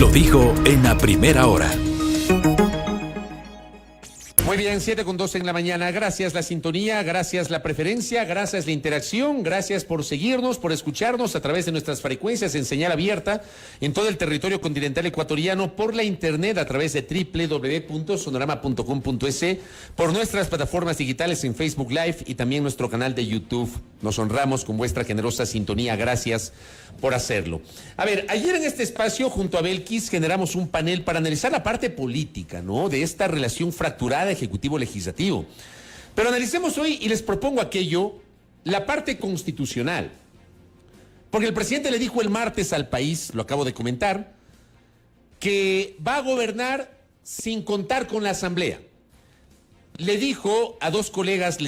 Lo dijo en la primera hora. Muy bien, 7:12 en la mañana. Gracias la sintonía, gracias la preferencia, gracias la interacción, gracias por seguirnos, por escucharnos a través de nuestras frecuencias en señal abierta en todo el territorio continental ecuatoriano, por la internet a través de www.sonorama.com.es, por nuestras plataformas digitales en Facebook Live y también nuestro canal de YouTube. Nos honramos con vuestra generosa sintonía. Gracias por hacerlo. A ver, ayer en este espacio, junto a Belkis, generamos un panel para analizar la parte política, ¿no?, de esta relación fracturada ejecutivo-legislativo. Pero analicemos hoy, y les propongo aquello, la parte constitucional. Porque el presidente le dijo el martes al país, lo acabo de comentar, que va a gobernar sin contar con la Asamblea. Les dijo a dos colegas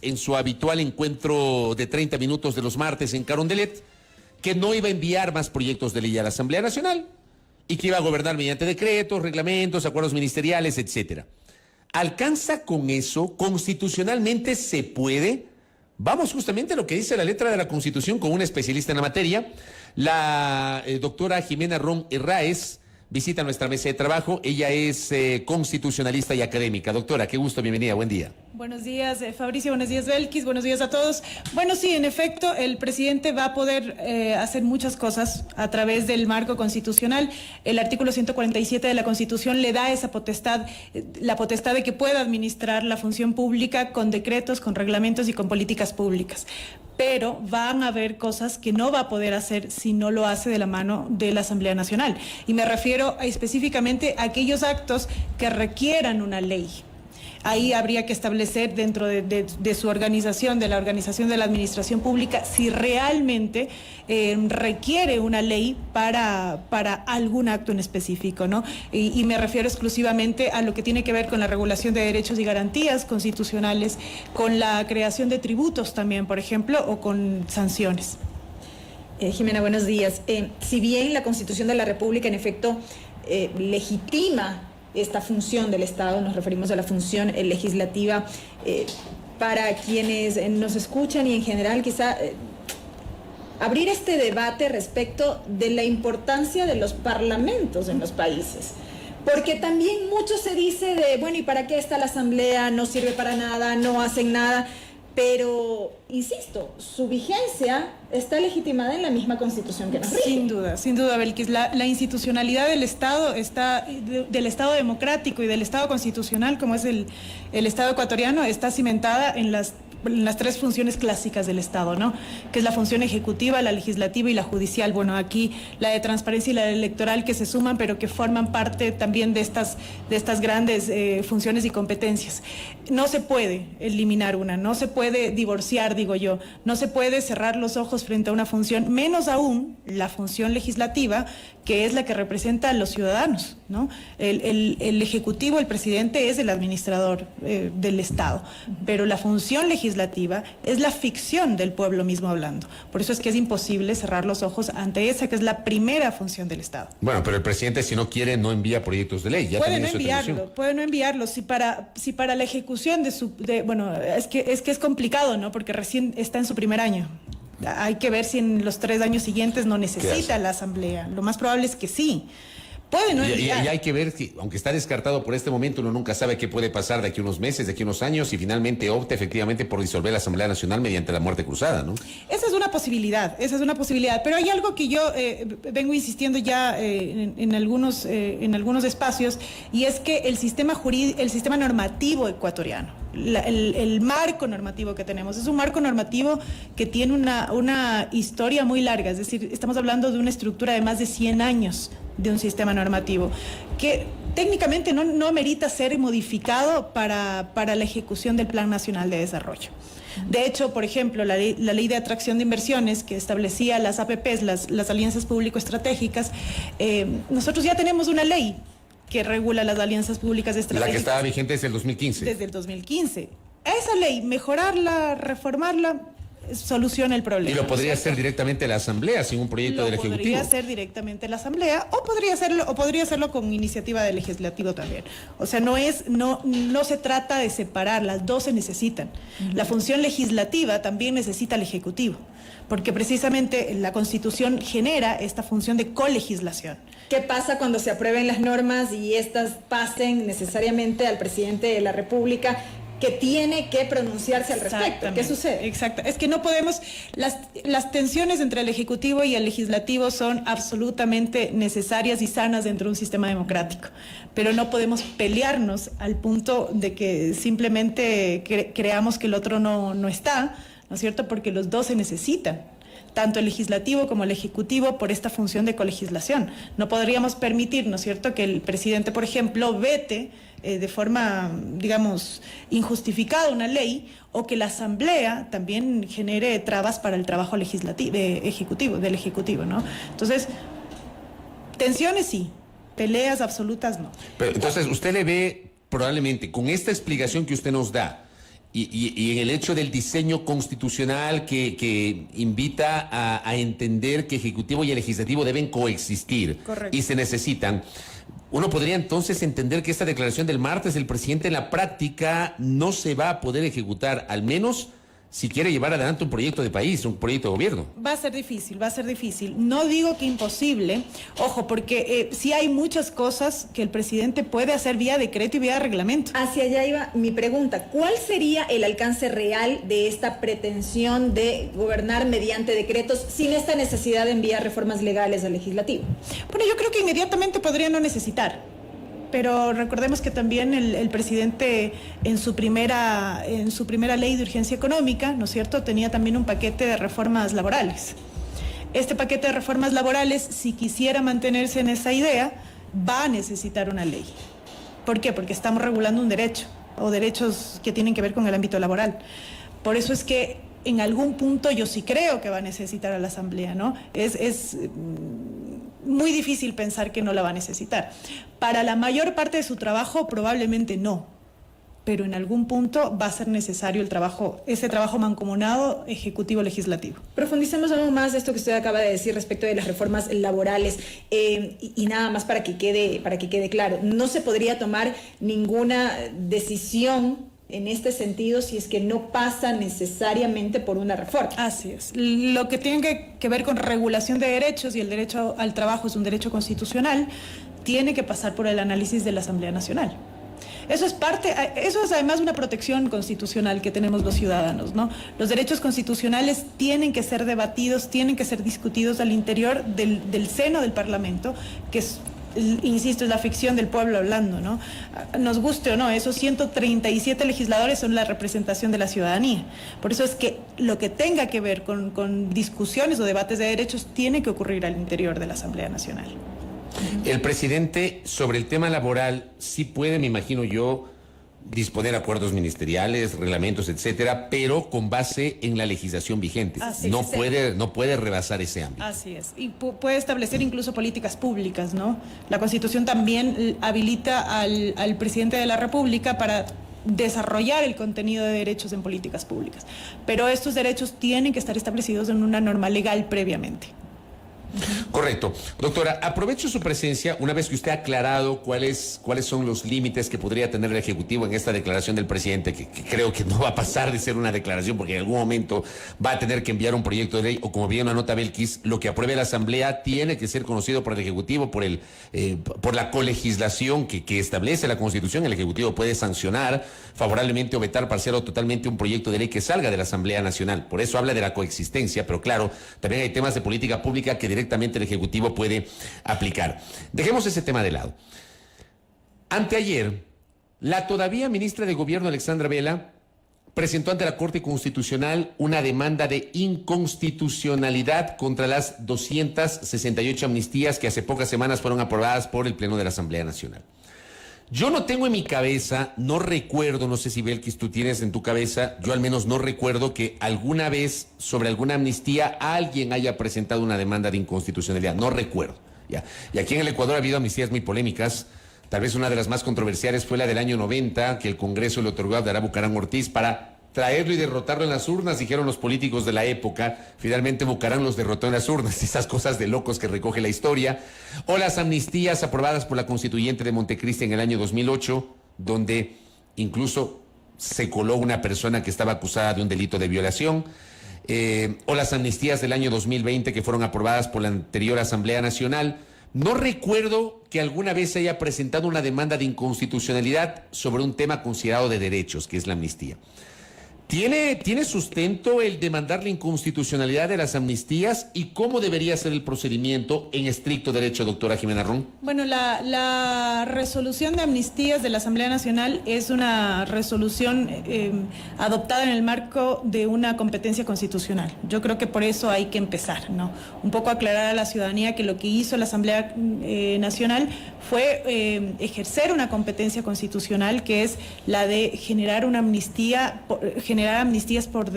en su habitual encuentro de 30 minutos de los martes en Carondelet, que no iba a enviar más proyectos de ley a la Asamblea Nacional y que iba a gobernar mediante decretos, reglamentos, acuerdos ministeriales, etcétera. ¿Alcanza con eso? ¿Constitucionalmente se puede? Vamos justamente a lo que dice la letra de la Constitución con una especialista en la materia, la doctora Jimena Ron Herráez. Visita nuestra mesa de trabajo. Ella es constitucionalista y académica. Doctora, qué gusto, bienvenida, buen día. Buenos días, Fabricio, buenos días, Belkis, buenos días a todos. Bueno, sí, en efecto, el presidente va a poder hacer muchas cosas a través del marco constitucional. El artículo 147 de la Constitución le da esa potestad, la potestad de que pueda administrar la función pública con decretos, con reglamentos y con políticas públicas. Pero van a haber cosas que no va a poder hacer si no lo hace de la mano de la Asamblea Nacional. Y me refiero específicamente a aquellos actos que requieran una ley. Ahí habría que establecer dentro de su organización, de la organización de la administración pública, si realmente requiere una ley para algún acto en específico, ¿no? Y me refiero exclusivamente a lo que tiene que ver con la regulación de derechos y garantías constitucionales, con la creación de tributos también, por ejemplo, o con sanciones. Jimena, buenos días. Si bien la Constitución de la República, en efecto, legitima esta función del Estado, nos referimos a la función legislativa, para quienes nos escuchan y en general quizá abrir este debate respecto de la importancia de los parlamentos en los países. Porque también mucho se dice de, bueno, ¿y para qué está la Asamblea? No sirve para nada, no hacen nada. Pero, insisto, su vigencia está legitimada en la misma Constitución que nos rige. Sin duda, Belkis. La institucionalidad del Estado del Estado democrático y del Estado constitucional, como es el Estado ecuatoriano, está cimentada en las tres funciones clásicas del Estado, ¿no? Que es la función ejecutiva, la legislativa y la judicial. Bueno, aquí la de transparencia y la electoral que se suman, pero que forman parte también de estas grandes funciones y competencias. No se puede eliminar una, no se puede divorciar, digo yo, no se puede cerrar los ojos frente a una función, menos aún la función legislativa, que es la que representa a los ciudadanos, ¿no? El ejecutivo, el presidente, es el administrador del Estado, pero la función legislativa es la ficción del pueblo mismo hablando. Por eso es que es imposible cerrar los ojos ante esa, que es la primera función del Estado. Bueno, pero el presidente, si no quiere, no envía proyectos de ley. Ya puede no enviarlo. Si para la ejecución bueno, es que es complicado, ¿no? Porque recién está en su primer año. Hay que ver si en los 3 años siguientes no necesita la Asamblea. Lo más probable es que sí. Puede no enviar. Y hay que ver que, aunque está descartado por este momento, uno nunca sabe qué puede pasar de aquí a unos meses, de aquí a unos años, y finalmente opta efectivamente por disolver la Asamblea Nacional mediante la muerte cruzada, ¿no? Esa es una posibilidad, pero hay algo que yo vengo insistiendo ya en algunos espacios, y es que el sistema normativo ecuatoriano, el marco normativo que tenemos, es un marco normativo que tiene una historia muy larga, es decir, estamos hablando de una estructura de más de 100 años de un sistema normativo que técnicamente no amerita ser modificado para la ejecución del Plan Nacional de Desarrollo. De hecho, por ejemplo, la ley de atracción de inversiones que establecía las APPs, las alianzas público-estratégicas, nosotros ya tenemos una ley que regula las alianzas públicas estratégicas. La que estaba vigente desde el 2015. Desde el 2015. A esa ley, mejorarla, reformarla, soluciona el problema. Y lo podría ¿cierto? hacer directamente la Asamblea sin un proyecto del Ejecutivo. Podría hacer directamente la Asamblea o podría hacerlo con iniciativa del Legislativo también. O sea, no se trata de separar, las dos se necesitan. La función legislativa también necesita al Ejecutivo, porque precisamente la Constitución genera esta función de colegislación. ¿Qué pasa cuando se aprueben las normas y estas pasen necesariamente al presidente de la República, que tiene que pronunciarse al respecto? ¿Qué sucede? Exacto. Es que no podemos, las tensiones entre el Ejecutivo y el Legislativo son absolutamente necesarias y sanas dentro de un sistema democrático, pero no podemos pelearnos al punto de que simplemente creamos que el otro no está, ¿no es cierto? Porque los dos se necesitan, tanto el legislativo como el ejecutivo, por esta función de colegislación. No podríamos permitir, ¿no es cierto?, que el presidente, por ejemplo, vete de forma, digamos, injustificada una ley, o que la Asamblea también genere trabas para el trabajo legislativo, del Ejecutivo, ¿no? Entonces, tensiones sí, peleas absolutas no. Pero entonces, usted le ve probablemente, con esta explicación que usted nos da, y en el hecho del diseño constitucional que invita a entender que Ejecutivo y el Legislativo deben coexistir. Correcto. Y se necesitan, uno podría entonces entender que esta declaración del martes del presidente en la práctica no se va a poder ejecutar, al menos si quiere llevar adelante un proyecto de país, un proyecto de gobierno. Va a ser difícil, va a ser difícil. No digo que imposible, ojo, porque sí hay muchas cosas que el presidente puede hacer vía decreto y vía reglamento. Hacia allá iba mi pregunta. ¿Cuál sería el alcance real de esta pretensión de gobernar mediante decretos sin esta necesidad de enviar reformas legales al legislativo? Bueno, yo creo que inmediatamente podría no necesitar. Pero recordemos que también el presidente en su primera ley de urgencia económica, ¿no es cierto?, tenía también un paquete de reformas laborales. Este paquete de reformas laborales, si quisiera mantenerse en esa idea, va a necesitar una ley. ¿Por qué? Porque estamos regulando un derecho, o derechos que tienen que ver con el ámbito laboral. Por eso es que en algún punto yo sí creo que va a necesitar a la Asamblea, ¿no? Es muy difícil pensar que no la va a necesitar. Para la mayor parte de su trabajo probablemente no, pero en algún punto va a ser necesario ese trabajo mancomunado ejecutivo-legislativo. Profundicemos aún más de esto que usted acaba de decir respecto de las reformas laborales, y nada más para que quede claro, no se podría tomar ninguna decisión en este sentido si es que no pasa necesariamente por una reforma. Así es. Lo que tiene que ver con regulación de derechos, y el derecho al trabajo es un derecho constitucional, tiene que pasar por el análisis de la Asamblea Nacional. Eso es además una protección constitucional que tenemos los ciudadanos, ¿no? Los derechos constitucionales tienen que ser debatidos, tienen que ser discutidos al interior del seno del Parlamento, que es, insisto, es la ficción del pueblo hablando, ¿no? Nos guste o no, esos 137 legisladores son la representación de la ciudadanía. Por eso es que lo que tenga que ver con discusiones o debates de derechos tiene que ocurrir al interior de la Asamblea Nacional. El presidente, sobre el tema laboral, sí puede, me imagino yo, disponer acuerdos ministeriales, reglamentos, etcétera, pero con base en la legislación vigente. No puede rebasar ese ámbito. Así es. Y puede establecer incluso políticas públicas, ¿no? La Constitución también habilita al presidente de la República para desarrollar el contenido de derechos en políticas públicas. Pero estos derechos tienen que estar establecidos en una norma legal previamente. Correcto. Doctora, aprovecho su presencia una vez que usted ha aclarado cuáles son los límites que podría tener el Ejecutivo en esta declaración del presidente, que creo que no va a pasar de ser una declaración porque en algún momento va a tener que enviar un proyecto de ley, o como bien lo anota Belkis, lo que apruebe la Asamblea tiene que ser conocido por el Ejecutivo, por la colegislación que establece la Constitución. El Ejecutivo puede sancionar favorablemente o vetar parcial o totalmente un proyecto de ley que salga de la Asamblea Nacional. Por eso habla de la coexistencia, pero claro, también hay temas de política pública que directamente el Ejecutivo puede aplicar. Dejemos ese tema de lado. Anteayer, la todavía ministra de Gobierno, Alexandra Vela, presentó ante la Corte Constitucional una demanda de inconstitucionalidad contra las 268 amnistías que hace pocas semanas fueron aprobadas por el Pleno de la Asamblea Nacional. Yo no tengo en mi cabeza, no recuerdo, no sé si Belkis tú tienes en tu cabeza, yo al menos no recuerdo que alguna vez sobre alguna amnistía alguien haya presentado una demanda de inconstitucionalidad, no recuerdo. ¿Ya? Y aquí en el Ecuador ha habido amnistías muy polémicas, tal vez una de las más controversiales fue la del año 90, que el Congreso le otorgó a Abdalá Bucaram Ortiz para traerlo y derrotarlo en las urnas, dijeron los políticos de la época. Finalmente Bucaram los derrotó en las urnas, esas cosas de locos que recoge la historia. O las amnistías aprobadas por la constituyente de Montecristi en el año 2008, donde incluso se coló una persona que estaba acusada de un delito de violación. O las amnistías del año 2020 que fueron aprobadas por la anterior Asamblea Nacional. No recuerdo que alguna vez se haya presentado una demanda de inconstitucionalidad sobre un tema considerado de derechos, que es la amnistía. ¿Tiene sustento el demandar la inconstitucionalidad de las amnistías y cómo debería ser el procedimiento en estricto derecho, doctora Jimena Ron? Bueno, la resolución de amnistías de la Asamblea Nacional es una resolución adoptada en el marco de una competencia constitucional. Yo creo que por eso hay que empezar, ¿no? Un poco aclarar a la ciudadanía que lo que hizo la Asamblea Nacional fue ejercer una competencia constitucional, que es la de generar una amnistía, generar amnistías por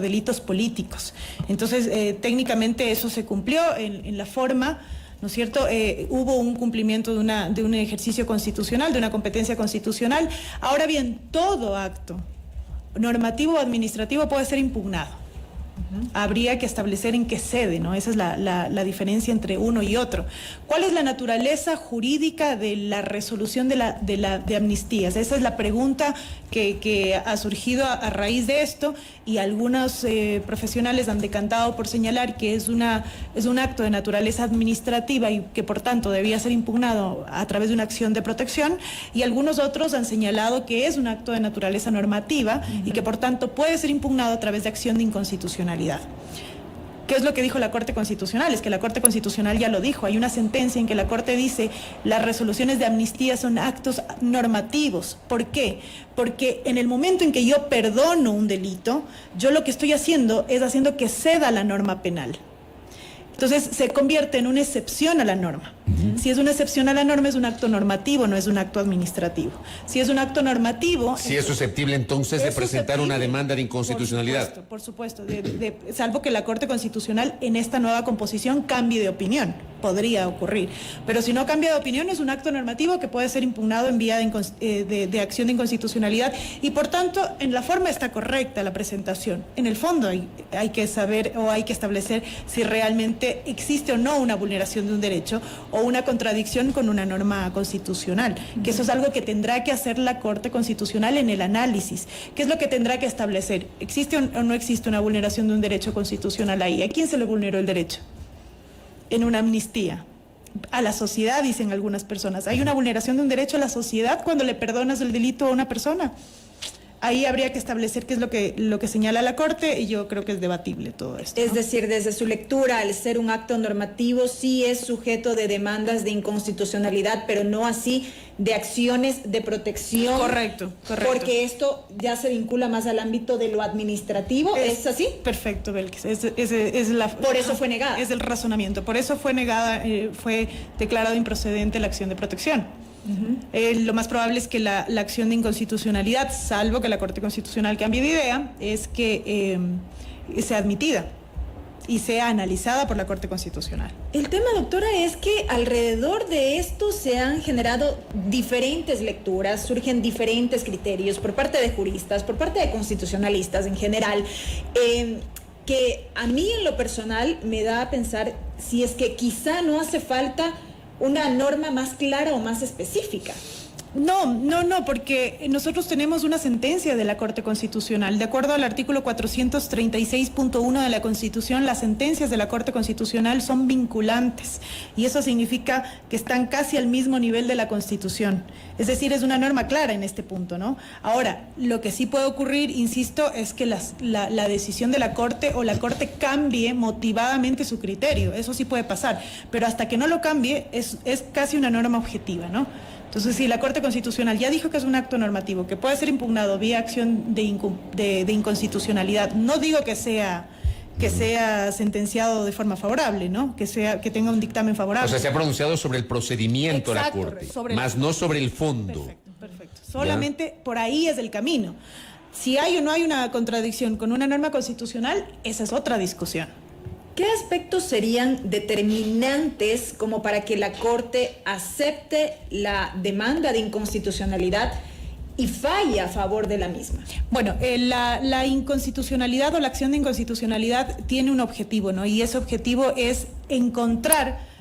delitos políticos. Entonces, técnicamente eso se cumplió en la forma, ¿no es cierto? Hubo un cumplimiento de un ejercicio constitucional, de una competencia constitucional. Ahora bien, todo acto normativo o administrativo puede ser impugnado. Habría que establecer en qué sede, ¿no? Esa es la diferencia entre uno y otro. ¿Cuál es la naturaleza jurídica de la resolución de amnistías? Esa es la pregunta que ha surgido a raíz de esto, y algunos profesionales han decantado por señalar que es un acto de naturaleza administrativa y que por tanto debía ser impugnado a través de una acción de protección, y algunos otros han señalado que es un acto de naturaleza normativa y que por tanto puede ser impugnado a través de acción de inconstitucionalidad. ¿Qué es lo que dijo la Corte Constitucional? Es que la Corte Constitucional ya lo dijo. Hay una sentencia en que la Corte dice las resoluciones de amnistía son actos normativos. ¿Por qué? Porque en el momento en que yo perdono un delito, yo lo que estoy haciendo es haciendo que ceda la norma penal. Entonces se convierte en una excepción a la norma. Si es una excepción a la norma, es un acto normativo, no es un acto administrativo. Si es un acto normativo... Si es susceptible entonces de presentar una demanda de inconstitucionalidad. Por supuesto, salvo que la Corte Constitucional en esta nueva composición cambie de opinión. Podría ocurrir. Pero si no cambia de opinión, es un acto normativo que puede ser impugnado en vía de acción de inconstitucionalidad, y por tanto en la forma está correcta la presentación. En el fondo hay que saber o hay que establecer si realmente existe o no una vulneración de un derecho o una contradicción con una norma constitucional, que eso es algo que tendrá que hacer la Corte Constitucional en el análisis. ¿Qué es lo que tendrá que establecer? ¿Existe o no existe una vulneración de un derecho constitucional ahí? ¿A quién se le vulneró el derecho? En una amnistía. A la sociedad, dicen algunas personas. ¿Hay una vulneración de un derecho a la sociedad cuando le perdonas el delito a una persona? Ahí habría que establecer qué es lo que señala la Corte, y yo creo que es debatible todo esto, ¿no? Es decir, desde su lectura, al ser un acto normativo, sí es sujeto de demandas de inconstitucionalidad, pero no así de acciones de protección. Correcto. Porque esto ya se vincula más al ámbito de lo administrativo, ¿es así? Perfecto, Belkis. Por eso fue negada. Es el razonamiento. Por eso fue negada, fue declarado improcedente la acción de protección. Lo más probable es que la acción de inconstitucionalidad, salvo que la Corte Constitucional cambie de idea, es que sea admitida y sea analizada por la Corte Constitucional. El tema, doctora, es que alrededor de esto se han generado diferentes lecturas, surgen diferentes criterios por parte de juristas, por parte de constitucionalistas en general, que a mí en lo personal me da a pensar si es que quizá no hace falta una norma más clara o más específica. No, porque nosotros tenemos una sentencia de la Corte Constitucional. De acuerdo al artículo 436.1 de la Constitución, las sentencias de la Corte Constitucional son vinculantes, y eso significa que están casi al mismo nivel de la Constitución. Es decir, es una norma clara en este punto, ¿no? Ahora, lo que sí puede ocurrir, insisto, es que la decisión de la Corte o la Corte cambie motivadamente su criterio. Eso sí puede pasar, pero hasta que no lo cambie es casi una norma objetiva, ¿no? Entonces, si la Corte Constitucional ya dijo que es un acto normativo que puede ser impugnado vía acción de inconstitucionalidad, no digo que sea sentenciado de forma favorable, ¿no? Que tenga un dictamen favorable. O sea, se ha pronunciado sobre el procedimiento. Exacto, la Corte, más no sobre el fondo. Perfecto. Solamente por ahí es el camino. Si hay o no hay una contradicción con una norma constitucional, esa es otra discusión. ¿Qué aspectos serían determinantes como para que la Corte acepte la demanda de inconstitucionalidad y falla a favor de la misma. Bueno, la inconstitucionalidad o la acción de inconstitucionalidad tiene un objetivo, ¿no? Y ese objetivo es encontrar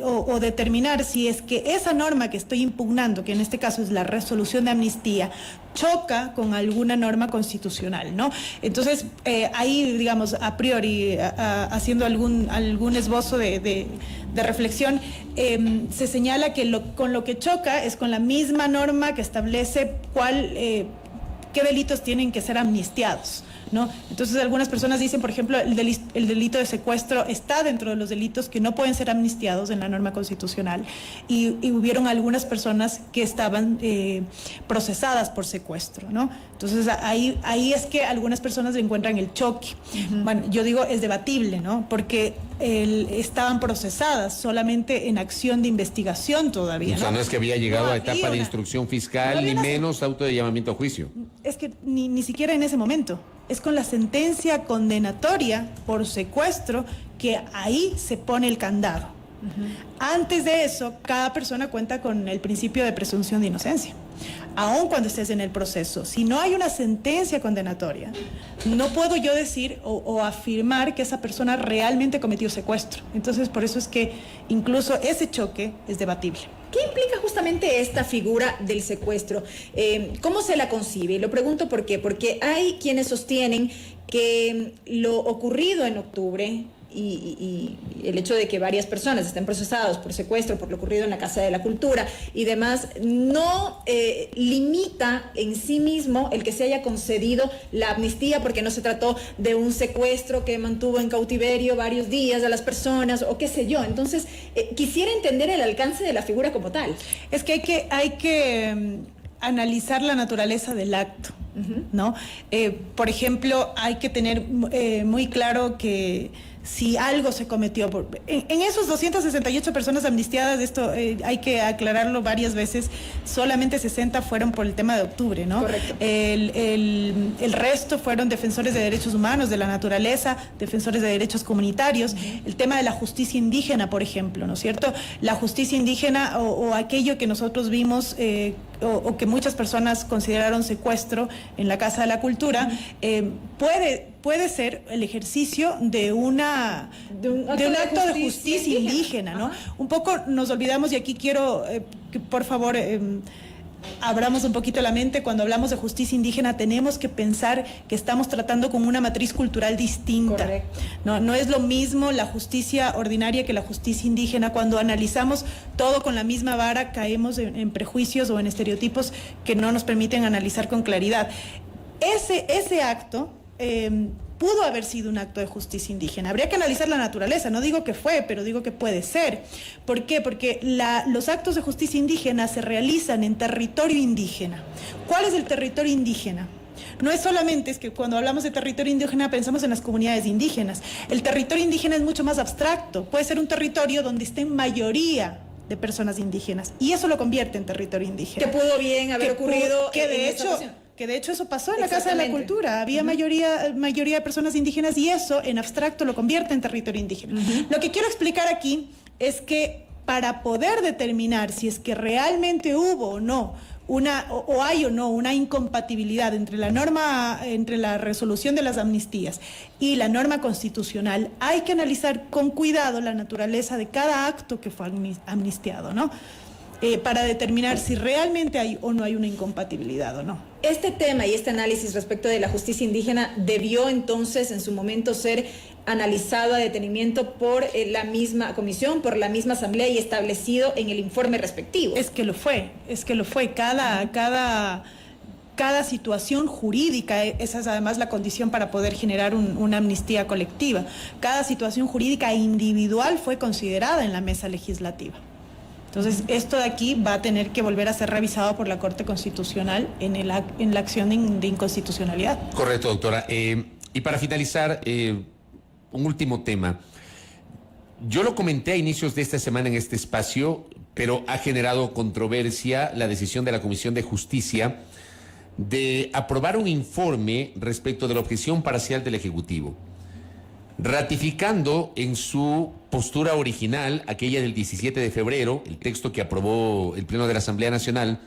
o determinar si es que esa norma que estoy impugnando, que en este caso es la resolución de amnistía, choca con alguna norma constitucional, ¿no? Entonces, ahí, digamos, a priori, haciendo algún esbozo de reflexión, se señala que con lo que choca es con la misma norma que establece qué delitos tienen que ser amnistiados, ¿no? Entonces algunas personas dicen, por ejemplo, el delito de secuestro está dentro de los delitos que no pueden ser amnistiados en la norma constitucional y hubieron algunas personas que estaban procesadas por secuestro, ¿no? Entonces ahí es que algunas personas encuentran el choque. Bueno, yo digo es debatible, ¿no? Porque estaban procesadas solamente en acción de investigación todavía, ¿no? O sea, no es que había llegado a etapa de instrucción fiscal, ni menos auto de llamamiento a juicio. Es que ni siquiera en ese momento. Es con la sentencia condenatoria por secuestro que ahí se pone el candado. Antes de eso, cada persona cuenta con el principio de presunción de inocencia. Aun cuando estés en el proceso, si no hay una sentencia condenatoria, no puedo yo decir o afirmar que esa persona realmente cometió secuestro. Entonces, por eso es que incluso ese choque es debatible. ¿Qué implica justamente esta figura del secuestro? ¿Cómo se la concibe? Y lo pregunto por qué. Porque hay quienes sostienen que lo ocurrido en octubre y el hecho de que varias personas estén procesadas por secuestro, por lo ocurrido en la Casa de la Cultura y demás, no limita en sí mismo el que se haya concedido la amnistía, porque no se trató de un secuestro que mantuvo en cautiverio varios días a las personas o qué sé yo. Entonces, quisiera entender el alcance de la figura como tal. Es que hay que analizar la naturaleza del acto, ¿no? Por ejemplo, hay que tener muy claro que si algo se cometió en esos 268 personas amnistiadas, esto hay que aclararlo varias veces, solamente 60 fueron por el tema de octubre, ¿no? Correcto. El resto fueron defensores de derechos humanos, de la naturaleza, defensores de derechos comunitarios, el tema de la justicia indígena, por ejemplo, ¿no es cierto? La justicia indígena o aquello que nosotros vimos o que muchas personas consideraron secuestro en la Casa de la Cultura, puede ser el ejercicio de un acto de justicia indígena, ¿no? Un poco nos olvidamos, y aquí quiero que por favor abramos un poquito la mente. Cuando hablamos de justicia indígena tenemos que pensar que estamos tratando con una matriz cultural distinta. Correcto. No es lo mismo la justicia ordinaria que la justicia indígena. Cuando analizamos todo con la misma vara caemos en prejuicios o en estereotipos que no nos permiten analizar con claridad. Ese acto pudo haber sido un acto de justicia indígena. Habría que analizar la naturaleza, no digo que fue, pero digo que puede ser. ¿Por qué? Porque los actos de justicia indígena se realizan en territorio indígena. ¿Cuál es el territorio indígena? No es solamente, es que cuando hablamos de territorio indígena pensamos en las comunidades indígenas. El territorio indígena es mucho más abstracto. Puede ser un territorio donde estén mayoría de personas indígenas, y eso lo convierte en territorio indígena. Que pudo bien haber ocurrido que de hecho eso pasó en la Casa de la Cultura. Había mayoría de personas indígenas y eso en abstracto lo convierte en territorio indígena. Lo que quiero explicar aquí es que para poder determinar si es que realmente hubo o no hay o no una incompatibilidad entre la resolución de las amnistías y la norma constitucional, hay que analizar con cuidado la naturaleza de cada acto que fue amnistiado, ¿no? Para determinar si realmente hay o no hay una incompatibilidad o no. Este tema y este análisis respecto de la justicia indígena debió entonces en su momento ser analizado a detenimiento por la misma comisión, por la misma asamblea y establecido en el informe respectivo. Es que lo fue. Cada situación jurídica, esa es además la condición para poder generar una amnistía colectiva. Cada situación jurídica individual fue considerada en la mesa legislativa. Entonces, esto de aquí va a tener que volver a ser revisado por la Corte Constitucional en la acción de inconstitucionalidad. Correcto, doctora. Y para finalizar, un último tema. Yo lo comenté a inicios de esta semana en este espacio, pero ha generado controversia la decisión de la Comisión de Justicia de aprobar un informe respecto de la objeción parcial del Ejecutivo, ratificando en su postura original, aquella del 17 de febrero, el texto que aprobó el Pleno de la Asamblea Nacional,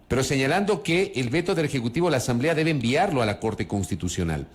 pero señalando que el veto del Ejecutivo, la Asamblea debe enviarlo a la Corte Constitucional.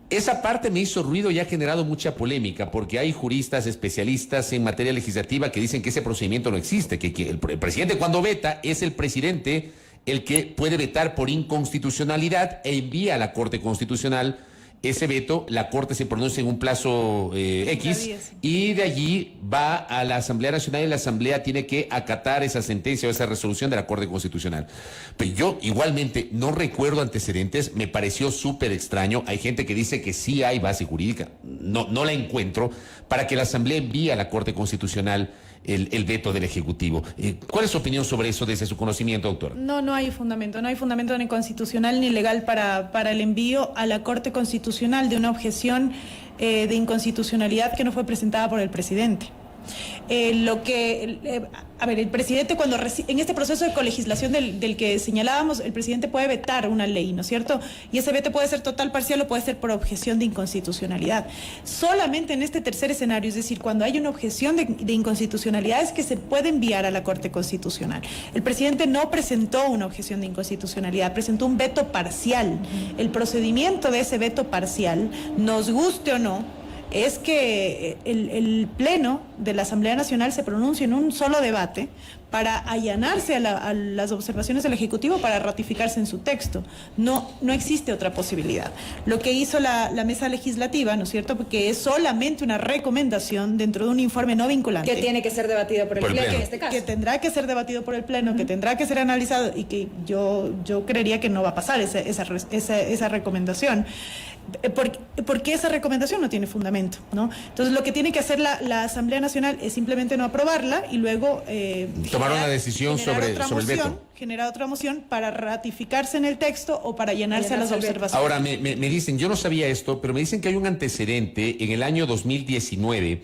Esa parte me hizo ruido y ha generado mucha polémica, porque hay juristas especialistas en materia legislativa que dicen que ese procedimiento no existe, que el presidente cuando veta es el presidente el que puede vetar por inconstitucionalidad e envía a la Corte Constitucional ese veto, la Corte se pronuncia en un plazo X y de allí va a la Asamblea Nacional y la Asamblea tiene que acatar esa sentencia o esa resolución de la Corte Constitucional. Pero yo igualmente no recuerdo antecedentes, me pareció súper extraño. Hay gente que dice que sí hay base jurídica, no la encuentro, para que la Asamblea envíe a la Corte Constitucional el veto del Ejecutivo. ¿Cuál es su opinión sobre eso desde su conocimiento, doctor? No hay fundamento ni constitucional ni legal para el envío a la Corte Constitucional de una objeción de inconstitucionalidad que no fue presentada por el presidente. El presidente cuando en este proceso de colegislación del que señalábamos, el presidente puede vetar una ley, ¿no es cierto? Y ese veto puede ser total, parcial o puede ser por objeción de inconstitucionalidad. Solamente en este tercer escenario, es decir, cuando hay una objeción de inconstitucionalidad es que se puede enviar a la Corte Constitucional. El presidente no presentó una objeción de inconstitucionalidad, presentó un veto parcial. El procedimiento de ese veto parcial, nos guste o no, es que el Pleno de la Asamblea Nacional se pronuncie en un solo debate para allanarse a las observaciones del Ejecutivo para ratificarse en su texto. No existe otra posibilidad. Lo que hizo la mesa legislativa, ¿no es cierto?, porque es solamente una recomendación dentro de un informe no vinculante. Que tiene que ser debatido por el Pleno en este caso. Que tendrá que ser debatido por el Pleno, que tendrá que ser analizado y que yo creería que no va a pasar esa recomendación. Porque esa recomendación no tiene fundamento, ¿no? Entonces lo que tiene que hacer la Asamblea Nacional es simplemente no aprobarla y luego tomar una decisión sobre el veto. Generar otra moción para ratificarse en el texto o para llenarse a las observaciones. Ahora, me dicen, yo no sabía esto, pero me dicen que hay un antecedente en el año 2019,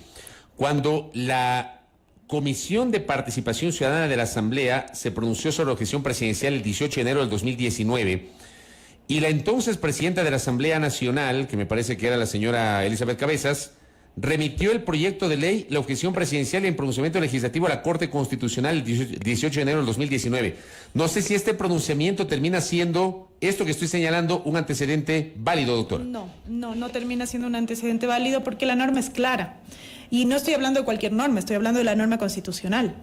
cuando la Comisión de Participación Ciudadana de la Asamblea se pronunció sobre la objeción presidencial el 18 de enero del 2019, y la entonces presidenta de la Asamblea Nacional, que me parece que era la señora Elizabeth Cabezas, remitió el proyecto de ley, la objeción presidencial y el pronunciamiento legislativo a la Corte Constitucional el 18 de enero del 2019. No sé si este pronunciamiento termina siendo, esto que estoy señalando, un antecedente válido, doctor. No termina siendo un antecedente válido porque la norma es clara. Y no estoy hablando de cualquier norma, estoy hablando de la norma constitucional.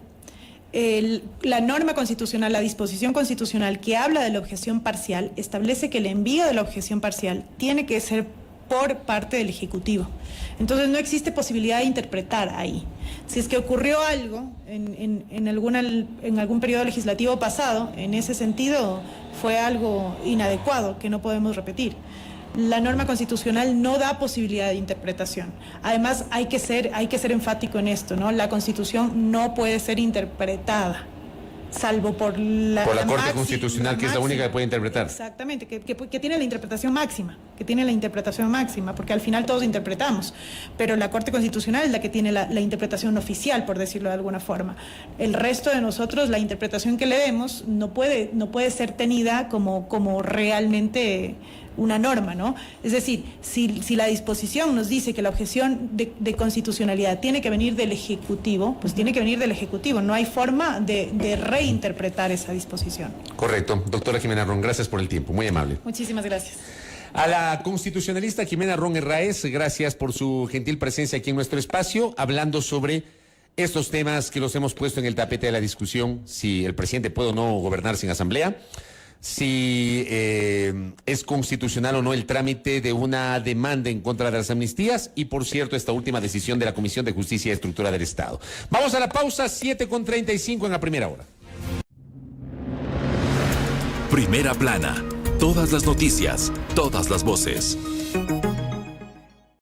La norma constitucional, la disposición constitucional que habla de la objeción parcial, establece que el envío de la objeción parcial tiene que ser por parte del Ejecutivo. Entonces no existe posibilidad de interpretar ahí. Si es que ocurrió algo en algún periodo legislativo pasado, en ese sentido fue algo inadecuado que no podemos repetir. La norma constitucional no da posibilidad de interpretación. Además, hay que ser enfático en esto, ¿no? La Constitución no puede ser interpretada, salvo por la Corte Constitucional, que es la única que puede interpretar. Exactamente, que tiene la interpretación máxima, porque al final todos interpretamos, pero la Corte Constitucional es la que tiene la interpretación oficial, por decirlo de alguna forma. El resto de nosotros, la interpretación que le demos no puede ser tenida como realmente una norma, ¿no? Es decir, si la disposición nos dice que la objeción de constitucionalidad tiene que venir del Ejecutivo, pues tiene que venir del Ejecutivo. No hay forma de reinterpretar esa disposición. Correcto. Doctora Jimena Ron, gracias por el tiempo. Muy amable. Muchísimas gracias. A la constitucionalista Jimena Ron Herráez, gracias por su gentil presencia aquí en nuestro espacio, hablando sobre estos temas que los hemos puesto en el tapete de la discusión, si el presidente puede o no gobernar sin asamblea, si es constitucional o no el trámite de una demanda en contra de las amnistías y, por cierto, esta última decisión de la Comisión de Justicia y Estructura del Estado. Vamos a la pausa, 7:35 en la primera hora. Primera plana. Todas las noticias, todas las voces.